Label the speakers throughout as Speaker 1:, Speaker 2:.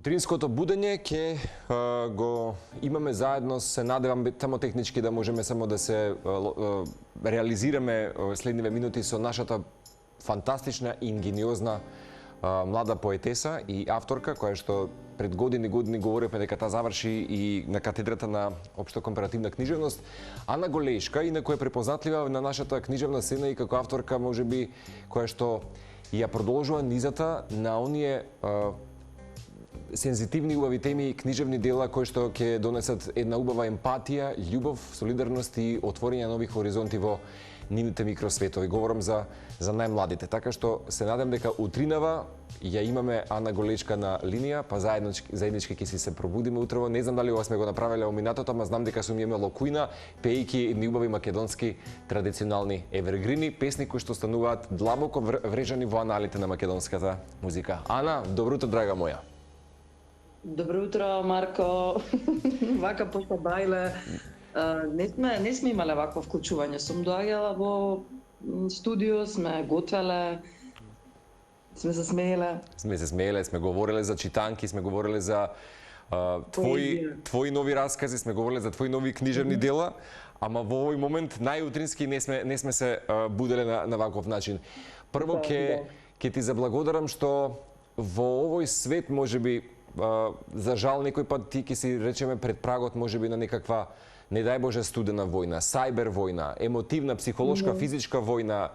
Speaker 1: Утринското будење ќе го имаме заедно, се надевам тамо технички да можеме само да се реализираме следниве минути со нашата фантастична и ингениозна млада поетеса и авторка, која што пред години говоревме дека таа заврши и на катедрата на општо компаративна книжевност. Ана Голешка, инаку е препознатлива на нашата книжевна сцена и како авторка, можеби, која што ја продолжува низата на оние сензитивни убави теми и книжевни дела кои што ќе донесат една убава емпатија, љубов, солидарност и отворање нови хоризонти во нивните микросветови. Говорам за најмладите. Така што се надам дека утринава ја имаме Ана Голешка на линија, па заеднички ќе си се пробудиме утрово. Не знам дали ова сме го направиле во минатото, ама знам дека сум имало кујна, пејки едни убави македонски традиционални евергрини, песни кои што стануваат длабоко врежани во аналите на македонската музика. Ана, добро утро, драга моја.
Speaker 2: Добро утро, Марко. Вака после бајле. Не сме имале вакво вклучување. Сум доаѓала во студио, сме готвеле, сме се смееле.
Speaker 1: Сме говореле за читанки, сме говореле за твои нови раскази, сме говореле за твои нови книжевни дела, ама во овој момент најутрински не сме се буделе на ваков начин. Прво ќе ти заблагодарам што во овој свет можеби за жал некој пат ти ќе си речеме пред прагот можеби на некаква, не дај Боже, студена војна, сајбер војна, емотивна, психолошка, физичка војна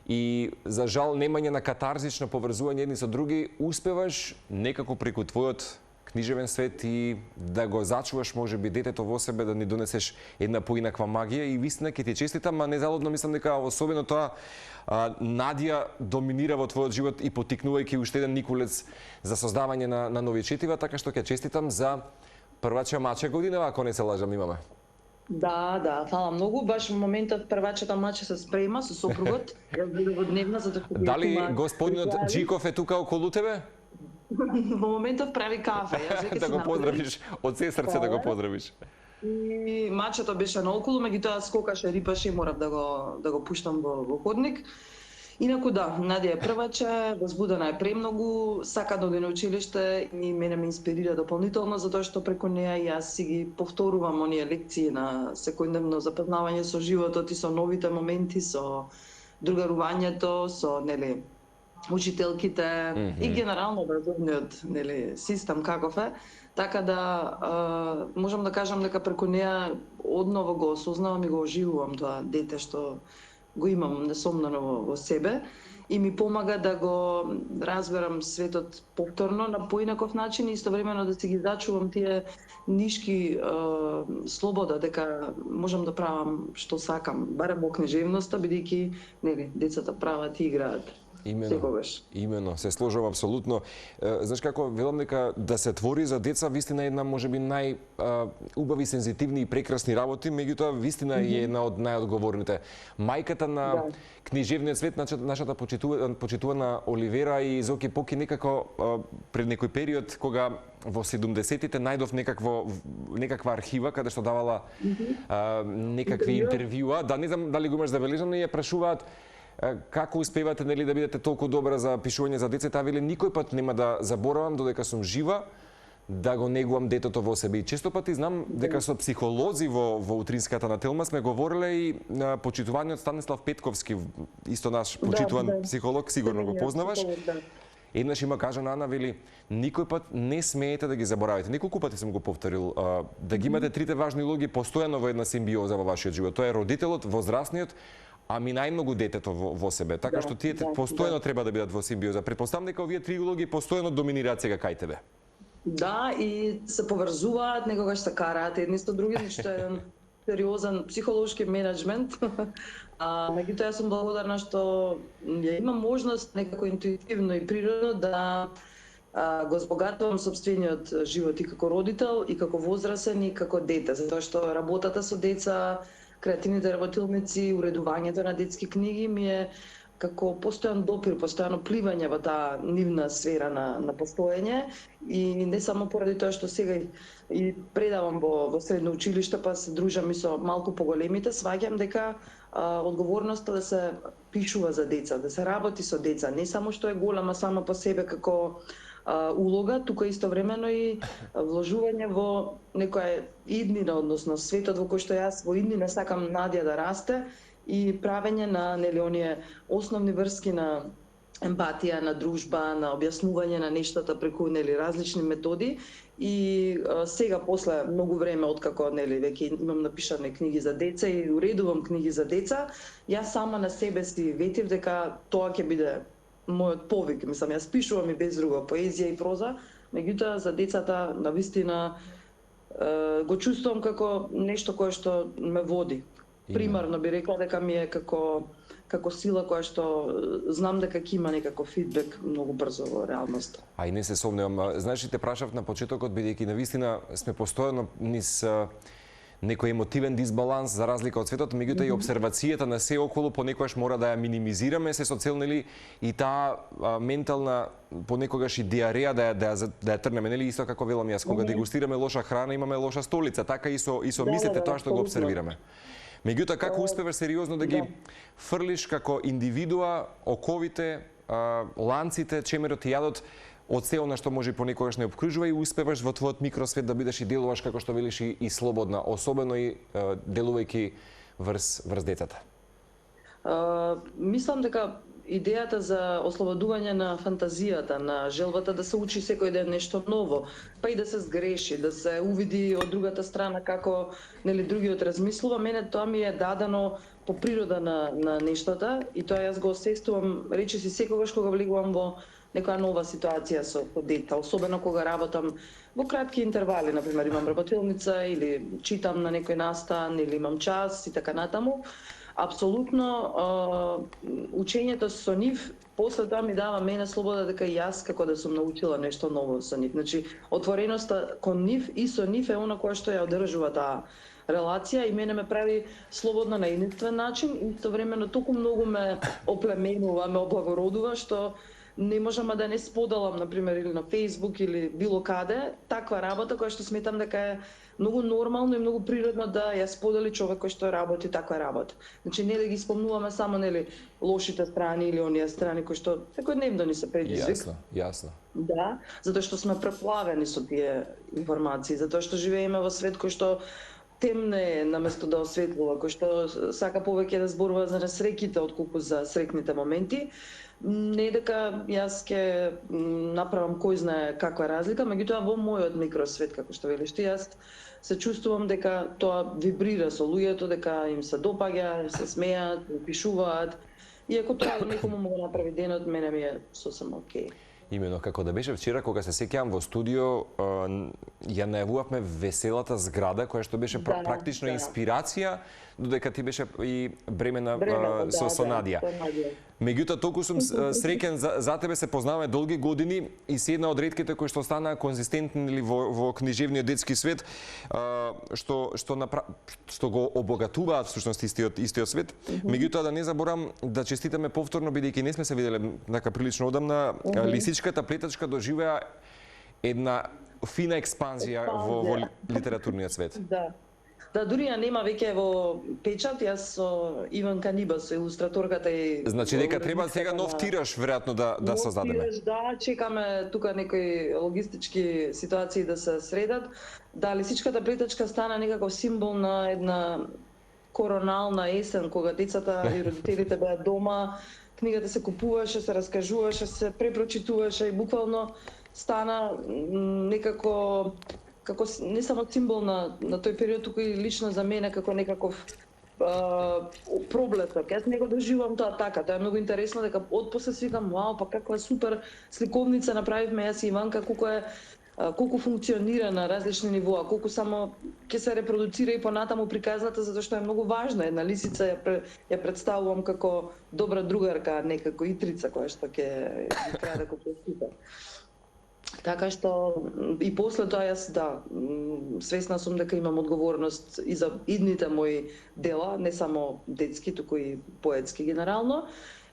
Speaker 1: и за жал немање на катарзично поврзување едни со други, успеваш некако преку твојот книжевен свет и да го зачуваш можеби детето во себе, да ни донесеш една поинаква магија и вистина ќе ти честитам, а незалудно мислам дека особено тоа надија доминира во твојот живот и потикнувајќи уште еден Николец за создавање на нови четива, така што ќе честитам за првача мача година, ако не се лажам, имаме.
Speaker 2: Да, фала многу. Баш во моментот првачата мача се спрема со сопругот. Јас бидев во дневна за да
Speaker 1: Дали господинот Джиков е тука околу тебе?
Speaker 2: Во моментот прави кафе.
Speaker 1: Да го поздравиш, од се срце да го поздравиш.
Speaker 2: И мачето беше наоколу, меѓутоа скокаше, рипаше и морав да го пуштам во ходник. Инаку да, Надја е прваче, возбудена е премногу, сака да оди на училиште и мене ме инспирира дополнително, затоа што преку неа јас си ги повторувам оние лекции на секојдневно запознавање со животот и со новите моменти, со другарувањето, со учителките и генерално образовниот систем каков е. Така да можам да кажам дека преку неа одново го осознавам и го оживувам тоа дете што го имам несомнено во себе и ми помага да го разберам светот повторно на поинаков начин и истовремено да си ги зачувам тие нишки слобода дека можам да правам што сакам, барем во книжевноста, бидејќи децата прават и играат.
Speaker 1: Имено, се сложувам апсолутно. Знаеш како, велам дека да се твори за деца вистина една можеби најубави, сензитивни и прекрасни работи, меѓутоа вистина е една од најодговорните. Мајката на книжевниот свет, нашата почитувана Оливера и Зоки Поки, некако пред некој период кога во 70-тите најдов некаква архива каде што давала некакви интервјуа, да не знам дали го имаш забележано, и ја прашуваат како успевате да бидете толку добра за пишување за деца, таа вели никој пат нема да заборавам додека сум жива да го негувам детето во себе. И често пати знам дека со психолози во утринската на Телма сме говореле и на почитуваниот Станислав Петковски, исто наш почитуван психолог, сигурно го познаваш. Еднаш има кажа на Ана, вели, никој пат не смеете да ги заборавите. Неколку пати сум го повторил, да ги имате трите важни улоги постојано во една симбиоза во вашиот живот. Тоа е родителот, возрастниот, ами најмногу детето во себе. Така што тие постојано треба да бидат во симбиоза. Претпоставам дека овие три улоги постојано доминираат сега кај тебе.
Speaker 2: Да, и се поврзуваат, некогаш се караат едни со други, што е еден сериозен психолошки менеджмент. Меѓутоа јас сум благодарна што ја имам можност некако интуитивно и природно да го збогатувам сопствениот живот и како родител, и како возрасен, и како дете, затоа што работата со деца, креативните работилници, уредувањето на детски книги ми е како постојан допир, постојано пливање во таа нивна сфера на постоење и не само поради тоа што сега и предавам во средно училиште, па се дружам и со малку поголемите, сваќам дека одговорноста да се пишува за деца, да се работи со деца, не само што е голема само по себе како улога, тука истовремено и вложување во некоја иднина, односно светот во кој што јас во иднина сакам Надја да расте и правење на оние основни врски на емпатија, на дружба, на објаснување на нештата преку различни методи. И сега после многу време откако веќе имам напишани книги за деца и уредувам книги за деца, јас сама на себе си ветив дека тоа ќе биде мојот повик. Мислам, јас пишувам и без друго поезија и проза, меѓутоа за децата навистина го чувствувам како нешто кое што ме води. Примарно би рекла дека ми е како сила која што знам дека ќе има некако фидбек многу брзо во реалноста.
Speaker 1: А и не се сомневам. Знаеш, те прашав на почетокот, бидејќи навистина сме постојано низ некој емотивен дисбаланс за разлика од светот, меѓутоа и обсервацијата на се околу понекогаш мора да ја минимизираме се со цел и таа ментална понекогаш и диареја да ја трнеме, нели, исто како велам јас, кога дегустираме лоша храна имаме лоша столица, така и со мислите тоа што го обсервираме. Меѓутоа, како успеваш сериозно да ги фрлиш како индивидуа оковите, ланците, чемерот и јадот од се она што може понекогаш не обкружува и успеваш во твојот микросвет да бидеш и делуваш како што велиш и слободна, особено и делувајќи врз децата?
Speaker 2: Мислам дека идејата за ослободување на фантазијата, на желбата да се учи секој ден нешто ново, па и да се сгреши, да се увиди од другата страна како другиот размислува, мене тоа ми е дадено по природа на нештата и тоа јас го освестувам речиси секогаш кога влегувам во некоја нова ситуација со дете, особено кога работам во кратки интервали, например имам работилница или читам на некој настан или имам час и така натаму. Апсолутно учењето со нив после тоа ми дава мене слобода дека и јас како да сум научила нешто ново со нив. Значи отвореноста кон нив и со нив е она кое што ја одржува таа релација и мене ме прави слободна на единствен начин и истовремено толку многу ме оплеменува, ме облагородува што не можам да не споделам, например, или на Facebook или било каде, таква работа која што сметам дека е многу нормално и многу природно да ја сподели човек кој што работи таква работа. Значи не да ги спомнуваме само лошите страни или оние страни кои што секојдневно ни се предизвик.
Speaker 1: Јасно.
Speaker 2: Да, затоа што сме преплавени со тие информации, затоа што живееме во свет кој што темне наместо да осветлува, кој што сака повеќе да зборува за несреќите отколку за среќните моменти. Не дека јас ќе направам кој знае каква разлика, меѓутоа во мојот микросвет, како што велиш ти, јас се чувствувам дека тоа вибрира со луѓето, дека им се допаѓа, се смеат, пишуваат. И ако тоа некому му го направи денот, мене ми е сосем окей.
Speaker 1: Имено, како да беше вчера, кога се сеќавам во студио, ја најавувавме веселата зграда, која што беше практично инспирација, додека ти беше и бремена со Надја. Меѓутоа, толку сум среќен за тебе, се познаваме долги години и си една од ретките кои што станаа конзистентни во книжевниот детски свет, што го обогатуваат всушност истиот свет. Меѓутоа, да не заборам да честитаме повторно, бидејќи не сме се виделе така прилично одамна, Лисичката плетачка доживеа една фина експанзија во литературниот свет.
Speaker 2: Да, дури ја нема веќе во печат, јас со Иван Каниба, со илустраторката и...
Speaker 1: Значи дека треба сега нов тираж веројатно да создадеме.
Speaker 2: Нов тираж, да, чекаме тука некои логистички ситуации да се средат. Да, Лисичката плетачка стана некако символ на една коронална есен, кога децата и родителите беа дома, книгата се купуваше, се раскажуваше, се препрочитуваше и буквално стана некако како не само символ на тој период, туку и лично за мене како некаков проблесок. Јас не го доживувам тоа така. Тоа е многу интересно дека отпосле си викам, вау, па каква супер сликовница направивме јас и Иванка, колку функционира на различни нивоа, колку само ќе се репродуцира и понатаму приказната, затоа што е многу важна. Една лисица ја представувам како добра другарка, некако итрица која што ќе краде како супер. Така што и после тоа јас свесна сум дека имам одговорност и за идните мои дела, не само детски, туку и поетски генерално,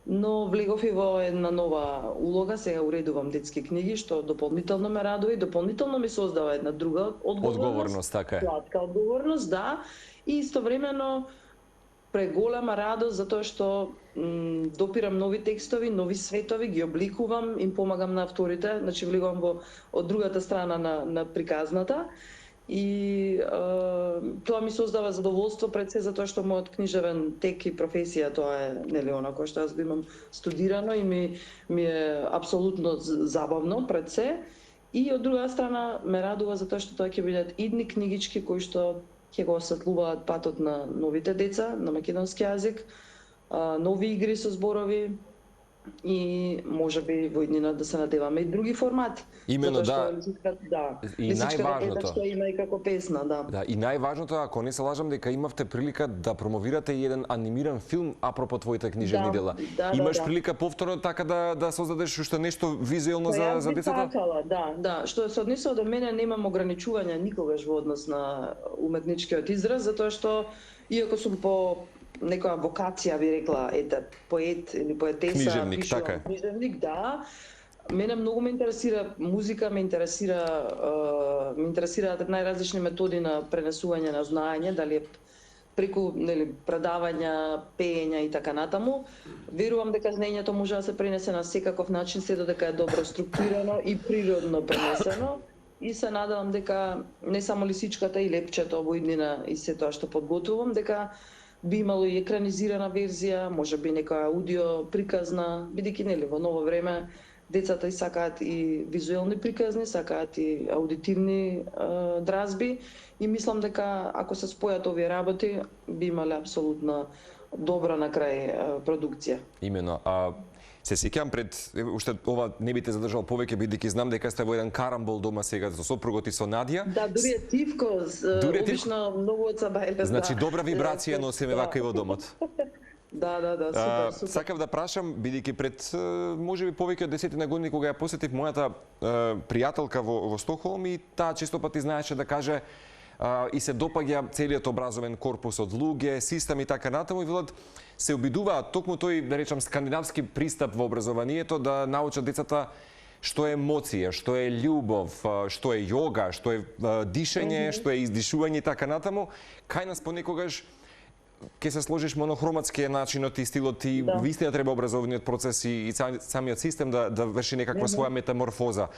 Speaker 2: но влегов и во една нова улога, сега уредувам детски книги, што дополнително ме радува и дополнително ми создава една друга одговорност,
Speaker 1: така е.
Speaker 2: Сладка одговорност, да, и истовремено преголема радост затоа што допирам нови текстови, нови светови, ги обликувам, им помагам на авторите, значи влегувам во од другата страна на приказната. И тоа ми создава задоволство пред се затоа што мојот книжевен тек и професија тоа е нели она кој што јас го имам студирано и ми е апсолутно забавно пред се. И од друга страна ме радува затоа што тоа ќе бидат идни книгички кои што ќе го осветлуваат патот на новите деца на македонски јазик, нови игри со зборови и можеби во иднина да се надеваме и други формати.
Speaker 1: Именно,
Speaker 2: да.
Speaker 1: И најважното
Speaker 2: што има и како песна, да.
Speaker 1: Да, и најважното, ако не се лажам, дека имавте прилика да промовирате и еден анимиран филм апропо твоите книжевни дела. Имаш прилика повторно така да создадеш уште нешто визуелно за децата?
Speaker 2: Такала, да. Што се однесува до мене, немам ограничувања никогаш во однос на уметничкиот израз, затоа што иако сум по некоја вокација, би рекла, поет или поетеса,
Speaker 1: книжевник, така е.
Speaker 2: Книжевник, да. Мене многу ме интересира музика, ме интересираат најразлични методи на пренесување на знаење, дали е преку предавања, пеења и така натаму. Верувам дека знаењето може да се пренесе на секаков начин, се додека е добро структурирано и природно пренесено. И се надевам дека не само лисичката и лепчето во иднина и се тоа што подготвувам, дека би имало и екранизирана верзија, можеби некоја аудио приказна, бидејќи нели во ново време децата и сакаат и визуелни приказни, сакаат и аудитивни дразби и мислам дека ако се спојат овие работи би имале апсолутно добра на крај продукција.
Speaker 1: Имено. Се сеќавам пред уште ова не би те задржал повеќе бидејќи знам дека сте во еден карамбол дома сега со сопругот и со Надија.
Speaker 2: Да, дури е тивко, обично многу од сабајле.
Speaker 1: Значи добра вибрација носиме вака и во домот.
Speaker 2: Да, супер.
Speaker 1: Сакав да прашам, бидејќи пред можеби повеќе од 10 години кога ја посетив мојата пријателка во Стокхолм и таа често пати знаеше да каже и се допаѓа целиот образовен корпус од луѓе, систем и така натаму и велат се обидуваат токму тој, да речам, скандинавски пристап во образованието да научат децата што е емоција, што е љубов, што е јога, што е дишење, што е издишување и така натаму. Кај нас понекогаш ќе се сложиш монохроматски начинот и стилот и вистина треба образовниот процес и самиот систем да врши некаква своја метаморфоза.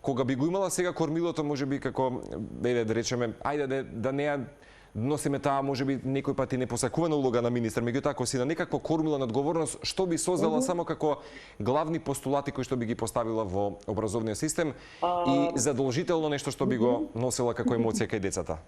Speaker 1: Кога би го имала сега кормилото, можеби како да речеме, ајде да не ја носиме таа можеби некој пати непосакувана улога на министер, меѓутоа ако си на некакво кормило на одговорност, што би создала само како главни постулати кои што би ги поставила во образовниот систем и задолжително нешто што би го носила како емоција кај децата?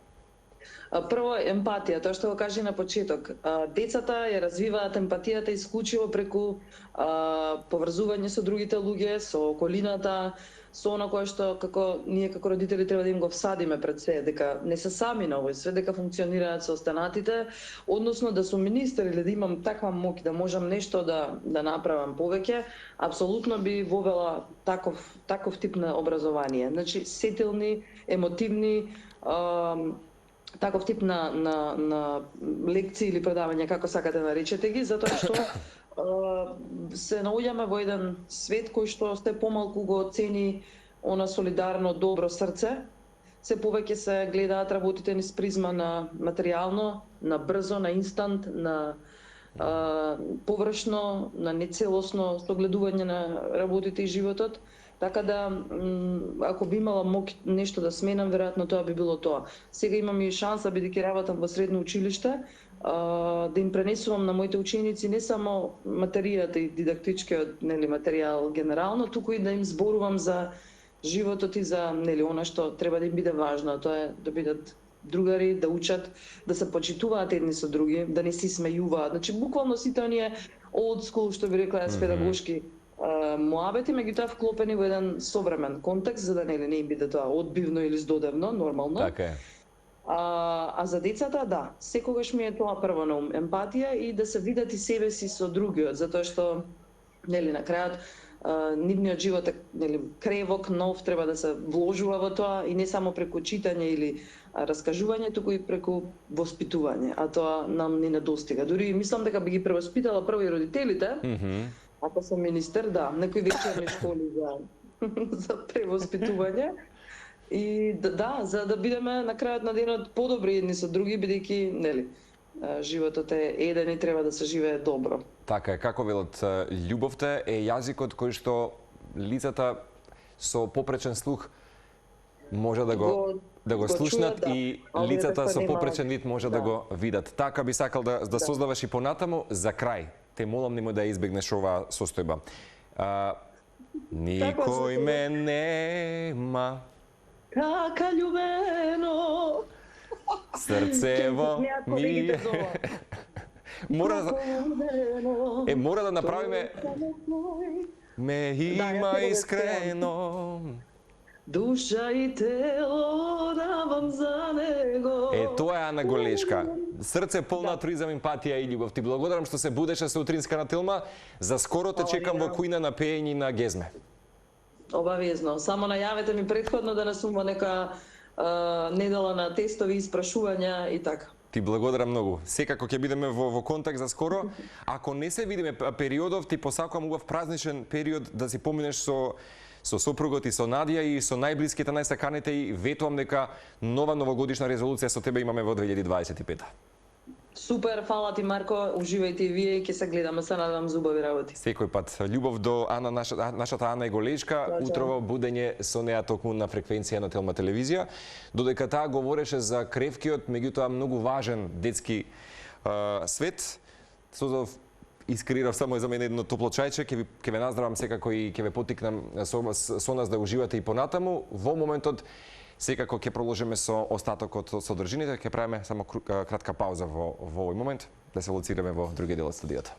Speaker 2: Прво, емпатија, тоа што го кажи на почеток. Децата ја развиваат емпатијата исклучиво преку поврзување со другите луѓе, со околината, со она кое што како ние како родители треба да им го всадиме пред се, дека не се сами на овој свет, дека функционираат со останатите, односно да сум министер или да имам таква моќ да можам нешто да направам повеќе, апсолутно би вовела таков тип на образование. Значи сетилни, емотивни, таков тип на лекции или предавања, како сакате наречете ги, затоа што се наоѓаме во еден свет кој што сте помалку го оцени она солидарно добро срце. Се повеќе се гледаат работите низ призма на материјално, на брзо, на инстант, на површно, на нецелосно согледување на работите и животот. Така да, ако би имала нешто да сменам, веројатно тоа би било тоа. Сега имам и шанса, бидејќи работам во средно училиште, да им пренесувам на моите ученици не само материјата и дидактичкиот материјал генерално, туку и да им зборувам за животот и за она што треба да им биде важно. Тоа е да бидат другари, да учат, да се почитуваат едни со други, да не си смејуваат. Значи, буквално сите оние old school, што би рекла јас педагошки муабети, меѓутоа вклопени во еден современ контекст, за да не им биде тоа одбивно или здодевно, нормално.
Speaker 1: Така е.
Speaker 2: А за децата, да, секогаш ми е тоа прво на ум, емпатија и да се видат и себе си со другиот, затоа што, на крајот, нивниот живот е, кревок, нов, треба да се вложува во тоа и не само преку читање или раскажување, туку и преку воспитување, а тоа нам не недостига. Дури мислам дека би ги превоспитала прво и родителите, ако сум министер, да, некои вечерни школи за превоспитување. И да, за да бидеме на крајот на денот подобри едни со други, бидејќи, Животот е еден и треба да се живее добро.
Speaker 1: Така е, како велат, љубовта е јазикот кој што лицата со попречен слух може да го слушнат
Speaker 2: чујат,
Speaker 1: и
Speaker 2: а овие
Speaker 1: лицата
Speaker 2: така
Speaker 1: со
Speaker 2: нема-
Speaker 1: попречен вид може да го видат. Така би сакал да создаваш и понатаму за крај. Те молам нему да избегнеш оваа состојба. Никој ме нема,
Speaker 2: Така љубено.
Speaker 1: срцево ми е. Мора да направиме ме има искрено.
Speaker 2: Душа и тело давам за него.
Speaker 1: Тоа е Ана Голешка. Срце полно туризам, емпатија и љубов. Ти благодарам што се будеше со утринска на Тилма. За скоро те чекам во кујна на пеење на Гезме.
Speaker 2: Обавезно. Само најавете ми претходно да не сум во нека недела на тестови, испрашувања и така.
Speaker 1: Ти благодарам многу. Секако ќе бидеме во контакт за скоро. Ако не се видиме периодов, ти посакувам убав празничен период да си поминеш со сопругот и со Надија и со најблиските, најсаканите и ветувам дека нова новогодишна резолуција со тебе имаме во 2025.
Speaker 2: Супер, фала ти Марко, уживајте и вие и ќе се гледаме, се надевам за убави работи.
Speaker 1: Секој пат. Љубов до Ана, нашата Ана е Голешка, утрово будење со неа токму на фреквенција на Телма телевизија. Додека таа говореше за кревкиот, меѓутоа многу важен детски свет, искреирав само за мене едно топло чајче, ќе ве наздравам секако и ќе ве поттикнам со нас да уживате и понатаму. Во моментот секако ќе продолжиме со остатокот од содржините, ќе правиме само кратка пауза во овој момент, да се лоцираме во другиот дел од студиото.